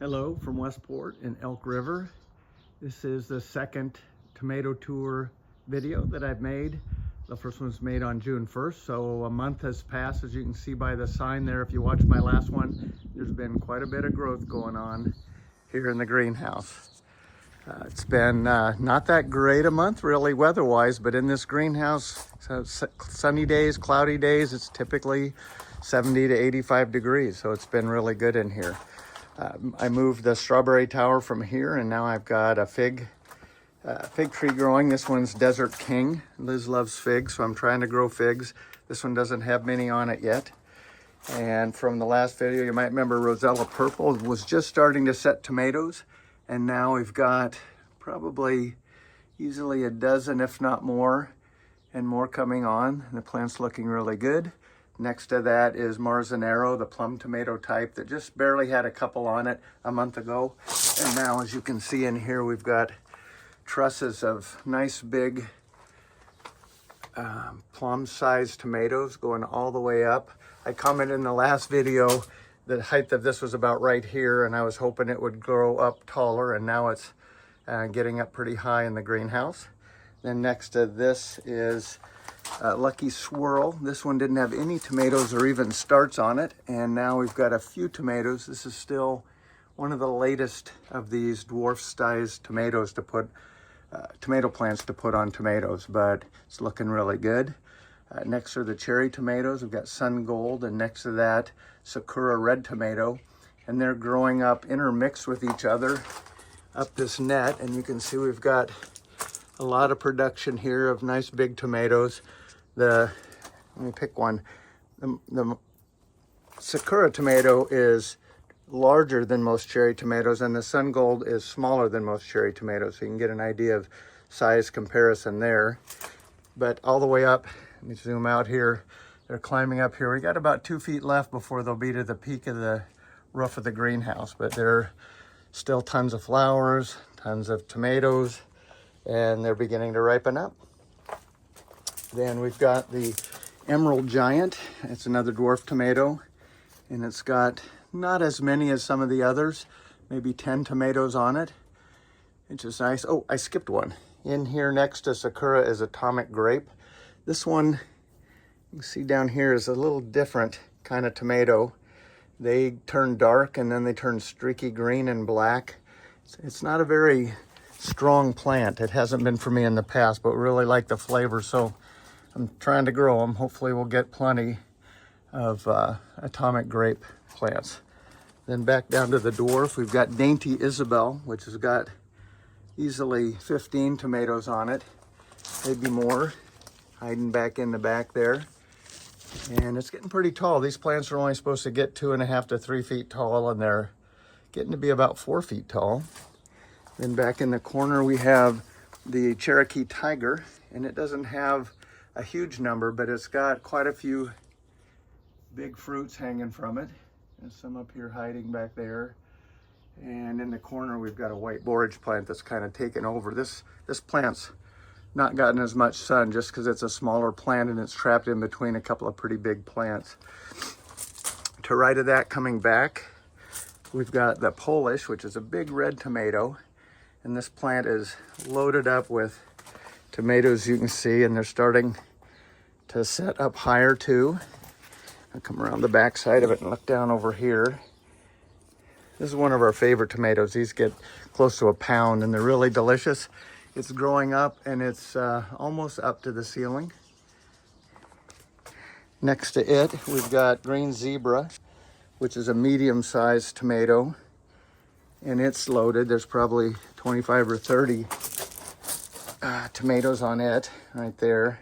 Hello from Westport in Elk River. This is the second tomato tour video that I've made. The first one was made on June 1st, so a month has passed. As you can see by the sign there, if you watched my last one, there's been quite a bit of growth going on here in the greenhouse. It's been not that great a month really weather-wise, but in this greenhouse, sunny days, cloudy days, it's typically 70 to 85 degrees, so it's been really good in here. I moved the strawberry tower from here, and now I've got a fig tree growing. This one's Desert King. Liz loves figs, so I'm trying to grow figs. This one doesn't have many on it yet. And from the last video, you might remember Rosella Purple was just starting to set tomatoes, and now we've got probably easily a dozen, if not more, and more coming on. The plant's looking really good. Next to that is Marzanero, the plum tomato type that just barely had a couple on it a month ago. And now, as you can see in here, we've got trusses of nice big plum-sized tomatoes going all the way up. I commented in the last video the height of this was about right here, and I was hoping it would grow up taller, and now it's getting up pretty high in the greenhouse. Then next to this is Lucky Swirl. This one didn't have any tomatoes or even starts on it, and now we've got a few tomatoes. This is still one of the latest of these dwarf-sized tomatoes to put, tomato plants to put on tomatoes, but it's looking really good. Next are the cherry tomatoes. We've got Sun Gold, and next to that, Sakura Red Tomato, and they're growing up intermixed with each other up this net, and you can see we've got a lot of production here of nice big tomatoes. Let me pick one. The Sakura tomato is larger than most cherry tomatoes, and the Sun Gold is smaller than most cherry tomatoes, so you can get an idea of size comparison there. But all the way up, let me zoom out here, they're climbing up here. We got about 2 feet left before they'll be to the peak of the roof of the greenhouse, but there are still tons of flowers, tons of tomatoes, and they're beginning to ripen up. Then we've got the Emerald Giant. It's another dwarf tomato, and it's got not as many as some of the others, maybe 10 tomatoes on it, which is nice. Oh, I skipped one. In here next to Sakura is Atomic Grape. This one, you can see down here, is a little different kind of tomato. They turn dark and then they turn streaky green and black. It's not a very strong plant. It hasn't been for me in the past, but really like the flavor, so I'm trying to grow them. Hopefully we'll get plenty of Atomic Grape plants. Then back down to the dwarf, we've got Dainty Isabel, which has got easily 15 tomatoes on it, maybe more, hiding back in the back there. And it's getting pretty tall. These plants are only supposed to get 2.5 to 3 feet tall, and they're getting to be about 4 feet tall. Then back in the corner, we have the Cherokee Tiger, and it doesn't have a huge number, but it's got quite a few big fruits hanging from it. There's some up here hiding back there. And in the corner, we've got a white borage plant that's kind of taken over. This plant's not gotten as much sun just because it's a smaller plant and it's trapped in between a couple of pretty big plants. To right of that, coming back, we've got the Polish, which is a big red tomato. And this plant is loaded up with tomatoes, you can see, and they're starting to set up higher too. I'll come around the back side of it and look down over here. This is one of our favorite tomatoes. These get close to a pound and they're really delicious. It's growing up and it's almost up to the ceiling. Next to it, we've got Green Zebra, which is a medium-sized tomato, and it's loaded. There's probably 25 or 30 tomatoes on it right there.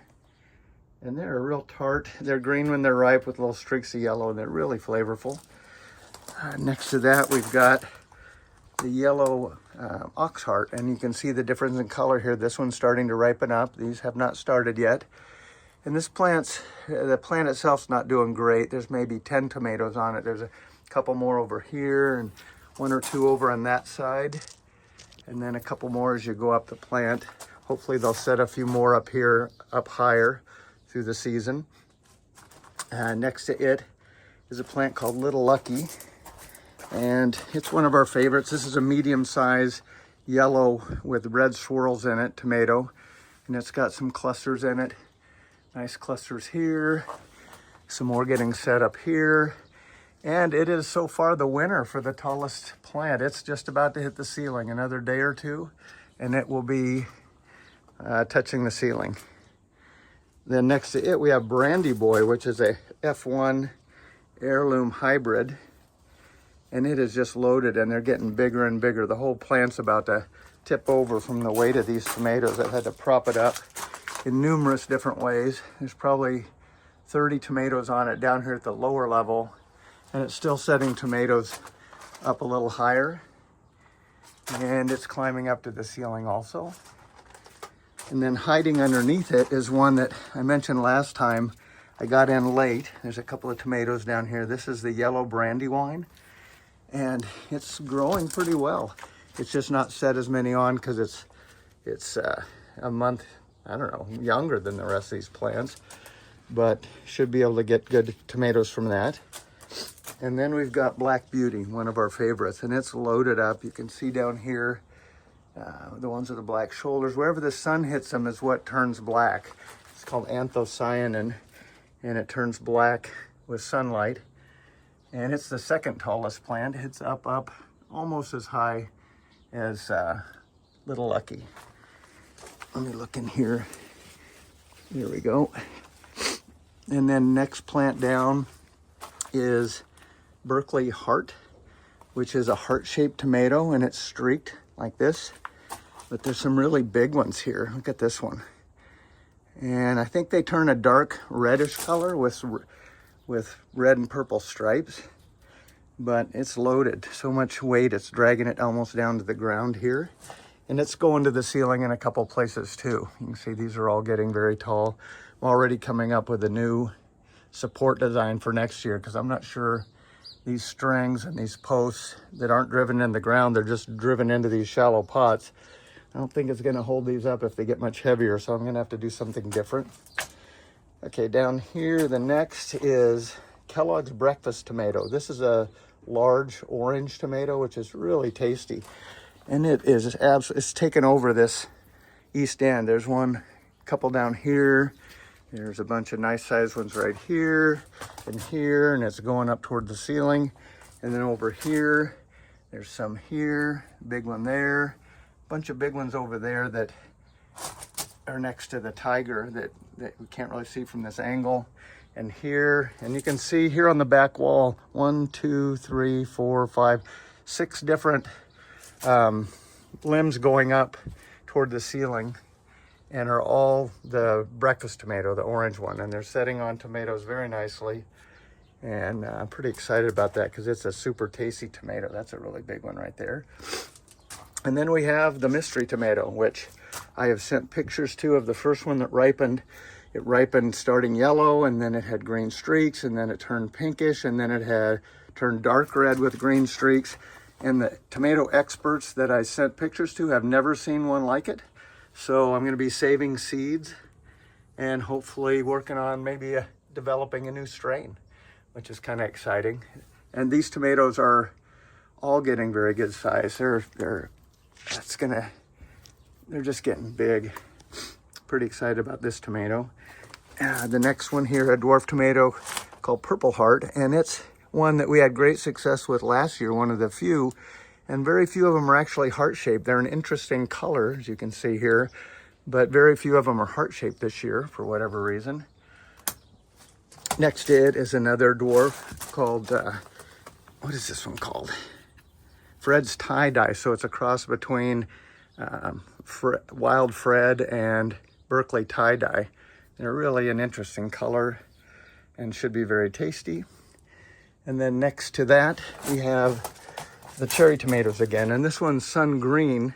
And they're a real tart. They're green when they're ripe with little streaks of yellow, and they're really flavorful. Next to that, we've got the yellow Oxheart, and you can see the difference in color here. This one's starting to ripen up. These have not started yet. And this the plant itself's not doing great. There's maybe 10 tomatoes on it. There's a couple more over here and 1 or 2 over on that side. And then a couple more as you go up the plant. Hopefully they'll set a few more up here, up higher through the season. Next to it is a plant called Little Lucky. And it's one of our favorites. This is a medium size yellow with red swirls in it tomato, and it's got some clusters in it. Nice clusters here, some more getting set up here. And it is so far the winner for the tallest plant. It's just about to hit the ceiling, another day or two, and it will be touching the ceiling. Then next to it, we have Brandy Boy, which is a F1 heirloom hybrid. And it is just loaded, and they're getting bigger and bigger. The whole plant's about to tip over from the weight of these tomatoes. I've had to prop it up in numerous different ways. There's probably 30 tomatoes on it down here at the lower level, and it's still setting tomatoes up a little higher. And it's climbing up to the ceiling also. And then hiding underneath it is one that I mentioned last time. I got in late. There's a couple of tomatoes down here. This is the yellow Brandywine, and it's growing pretty well. It's just not set as many on because it's a month, I don't know, younger than the rest of these plants, but should be able to get good tomatoes from that. And then we've got Black Beauty, one of our favorites, and it's loaded up. You can see down here, the ones with the black shoulders. Wherever the sun hits them is what turns black. It's called anthocyanin, and it turns black with sunlight. And it's the second tallest plant. It's up almost as high as Little Lucky. Let me look in here. There we go. And then next plant down is Berkeley Heart, which is a heart-shaped tomato, and it's streaked like this. But there's some really big ones here. Look at this one. And I think they turn a dark reddish color with red and purple stripes. But it's loaded. So much weight, it's dragging it almost down to the ground here. And it's going to the ceiling in a couple places too. You can see these are all getting very tall. I'm already coming up with a new support design for next year because I'm not sure these strings and these posts that aren't driven in the ground, they're just driven into these shallow pots. I don't think it's gonna hold these up if they get much heavier, so I'm gonna have to do something different. Okay, down here, the next is Kellogg's Breakfast Tomato. This is a large orange tomato, which is really tasty. And it is it's taken over this east end. There's one couple down here. There's a bunch of nice sized ones right here, and it's going up toward the ceiling. And then over here, there's some here, big one there, bunch of big ones over there that are next to the tiger that we can't really see from this angle. And here, and you can see here on the back wall, 1, 2, 3, 4, 5, 6 different limbs going up toward the ceiling, and are all the breakfast tomato, the orange one, and they're setting on tomatoes very nicely. And I'm pretty excited about that because it's a super tasty tomato. That's a really big one right there. And then we have the mystery tomato, which I have sent pictures to of the first one that ripened. It ripened starting yellow, and then it had green streaks, and then it turned pinkish, and then it had turned dark red with green streaks. And the tomato experts that I sent pictures to have never seen one like it. So I'm going to be saving seeds and hopefully working on maybe developing a new strain, which is kind of exciting. And these tomatoes are all getting very good size. They're just getting big. Pretty excited about this tomato. The next one here, a dwarf tomato called Purple Heart, and it's one that we had great success with last year, one of the few. And very few of them are actually heart-shaped. They're an interesting color, as you can see here, but very few of them are heart-shaped this year for whatever reason. Next to it is another dwarf called, what is this one called? Fred's Tie-Dye. So it's a cross between Wild Fred and Berkeley Tie-Dye. They're really an interesting color and should be very tasty. And then next to that, we have the cherry tomatoes again, and this one's Sun Green,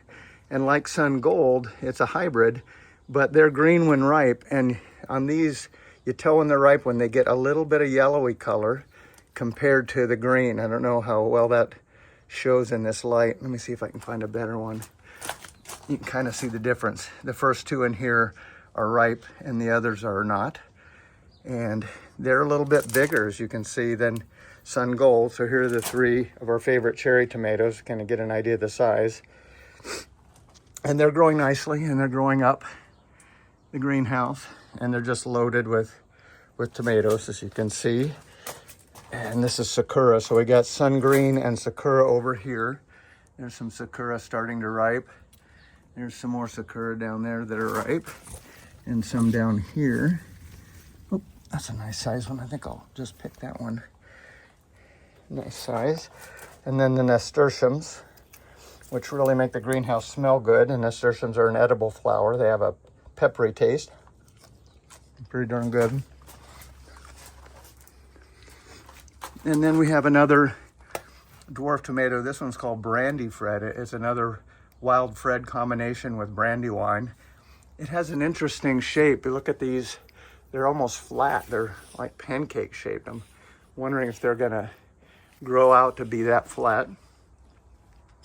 and like Sun Gold, it's a hybrid, but they're green when ripe. And on these, you tell when they're ripe when they get a little bit of yellowy color compared to the green. I don't know how well that shows in this light. Let me see if I can find a better one. You can kind of see the difference. The first two in here are ripe and the others are not, and they're a little bit bigger, as you can see, than Sun Gold. So here are the 3 of our favorite cherry tomatoes, kind of get an idea of the size. And they're growing nicely, and they're growing up the greenhouse, and they're just loaded with tomatoes, as you can see. And this is Sakura. So we got Sun Green and Sakura over here. There's some Sakura starting to ripe. There's some more Sakura down there that are ripe. And some down here. Oh, that's a nice size one. I think I'll just pick that one. Nice size. And then the nasturtiums, which really make the greenhouse smell good. And nasturtiums are an edible flower. They have a peppery taste. Pretty darn good. And then we have another dwarf tomato. This one's called Brandy Fred. It's another wild Fred combination with Brandywine. It has an interesting shape. Look at these. They're almost flat. They're like pancake shaped. I'm wondering if they're gonna grow out to be that flat.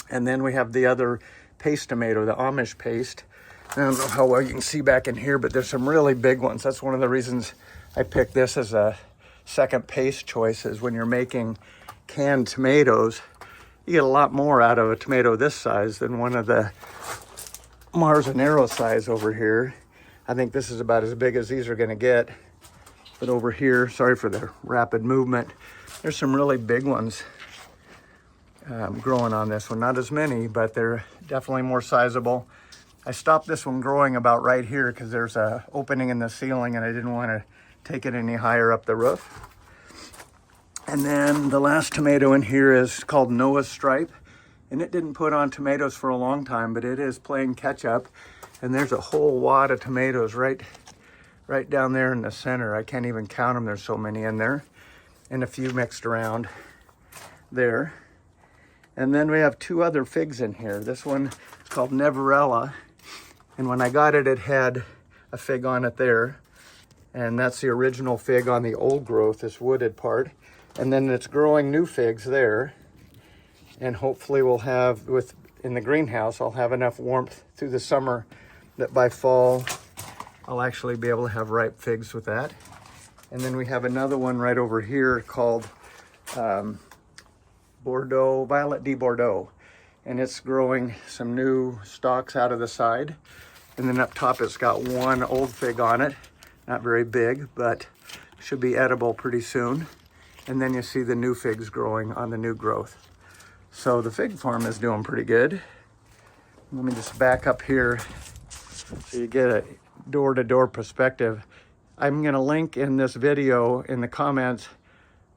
And then we have the other paste tomato, the Amish paste. I don't know how well you can see back in here, but there's some really big ones. That's one of the reasons I picked this as a second paste choice, is when you're making canned tomatoes, you get a lot more out of a tomato this size than one of the Marzanero size over here. I think this is about as big as these are going to get. But over here, sorry for the rapid movement, there's some really big ones growing on this one. Not as many, but they're definitely more sizable. I stopped this one growing about right here because there's an opening in the ceiling and I didn't want to take it any higher up the roof. And then the last tomato in here is called Noah's Stripe. And it didn't put on tomatoes for a long time, but it is playing catch up. And there's a whole wad of tomatoes right down there in the center. I can't even count them. There's so many in there. And a few mixed around there. And then we have 2 other figs in here. This one is called Neverella. And when I got it, it had a fig on it there. And that's the original fig on the old growth, this wooded part. And then it's growing new figs there. And hopefully we'll have, in the greenhouse, I'll have enough warmth through the summer that by fall, I'll actually be able to have ripe figs with that. And then we have another one right over here called Bordeaux, Violet de Bordeaux. And it's growing some new stalks out of the side. And then up top, it's got one old fig on it. Not very big, but should be edible pretty soon. And then you see the new figs growing on the new growth. So the fig farm is doing pretty good. Let me just back up here so you get a door-to-door perspective. I'm gonna link in this video, in the comments,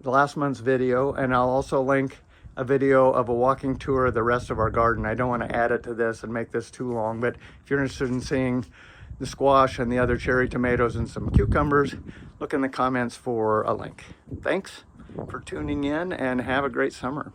the last month's video, and I'll also link a video of a walking tour of the rest of our garden. I don't want to add it to this and make this too long, but if you're interested in seeing the squash and the other cherry tomatoes and some cucumbers, look in the comments for a link. Thanks for tuning in and have a great summer.